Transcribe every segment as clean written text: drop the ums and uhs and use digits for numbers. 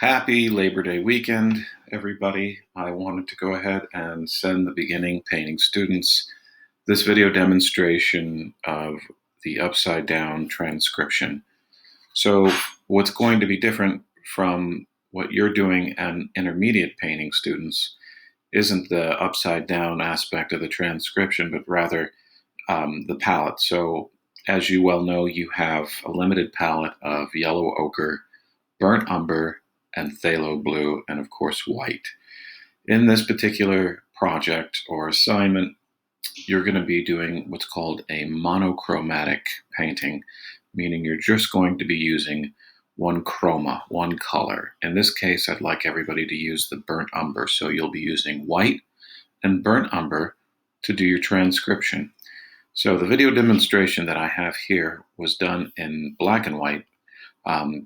Happy Labor Day weekend, everybody. I wanted to go ahead and send the beginning painting students this video demonstration of the upside down transcription. So what's going to be different from what you're doing and intermediate painting students isn't the upside down aspect of the transcription, but rather the palette. So as you well know, you have a limited palette of yellow ochre, burnt umber, and phthalo blue, and of course white. In this particular project or assignment, you're going to be doing what's called a monochromatic painting, meaning you're just going to be using one chroma, one color. In this case, I'd like everybody to use the burnt umber, so you'll be using white and burnt umber to do your transcription. So the video demonstration that I have here was done in black and white,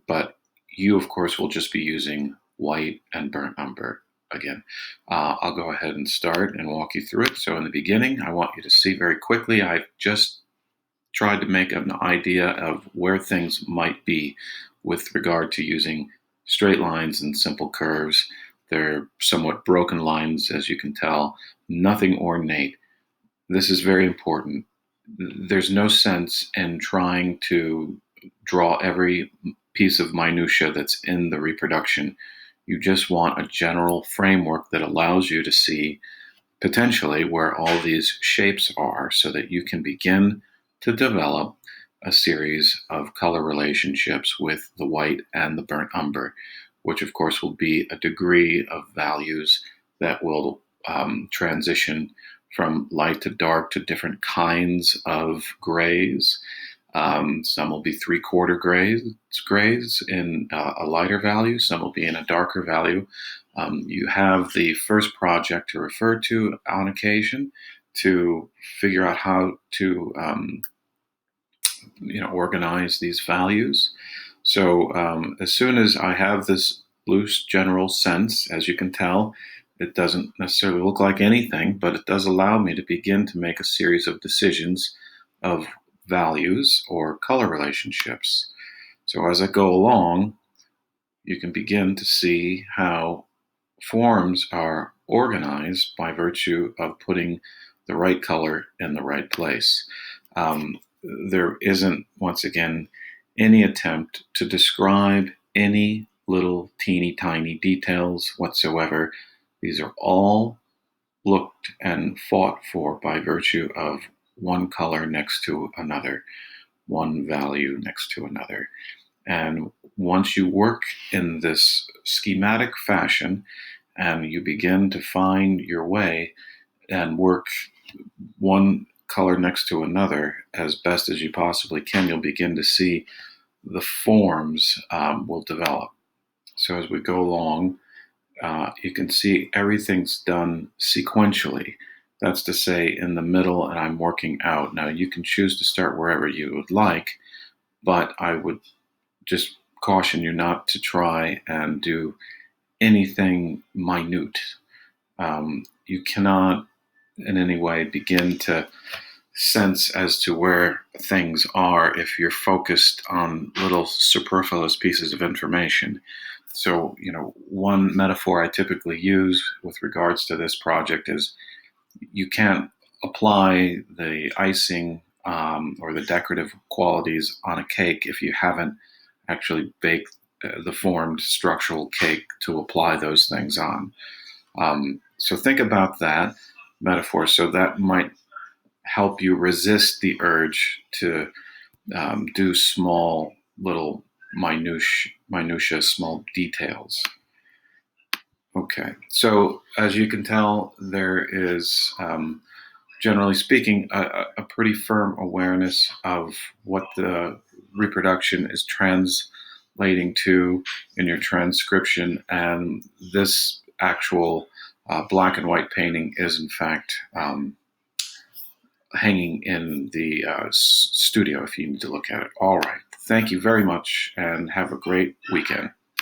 but you, of course, will just be using white and burnt umber again. I'll go ahead and start and walk you through it. So in the beginning, I want you to see very quickly, I've just tried to make an idea of where things might be with regard to using straight lines and simple curves. They're somewhat broken lines, as you can tell, nothing ornate. This is very important. There's no sense in trying to draw every piece of minutia that's in the reproduction. You just want a general framework that allows you to see potentially where all these shapes are so that you can begin to develop a series of color relationships with the white and the burnt umber, which of course will be a degree of values that will transition from light to dark to different kinds of grays. Some will be 3/4 grays in a lighter value. Some will be in a darker value. You have the first project to refer to on occasion to figure out how to organize these values. So as soon as I have this loose general sense, as you can tell, it doesn't necessarily look like anything, but it does allow me to begin to make a series of decisions of values or color relationships. So as I go along, you can begin to see how forms are organized by virtue of putting the right color in the right place. There isn't, once again, any attempt to describe any little teeny tiny details whatsoever. These are all looked and fought for by virtue of one color next to another, one value next to another. And once you work in this schematic fashion and you begin to find your way and work one color next to another as best as you possibly can, you'll begin to see the forms will develop. So as we go along, you can see everything's done sequentially. That's to say, in the middle, and I'm working out. Now, you can choose to start wherever you would like, but I would just caution you not to try and do anything minute. You cannot in any way begin to sense as to where things are if you're focused on little superfluous pieces of information. So, one metaphor I typically use with regards to this project is you can't apply the icing or the decorative qualities on a cake if you haven't actually baked the formed structural cake to apply those things on. So think about that metaphor. So that might help you resist the urge to do small little minutia, small details. Okay, so as you can tell, there is, generally speaking, a pretty firm awareness of what the reproduction is translating to in your transcription, and this actual black and white painting is in fact hanging in the studio if you need to look at it. All right, thank you very much and have a great weekend.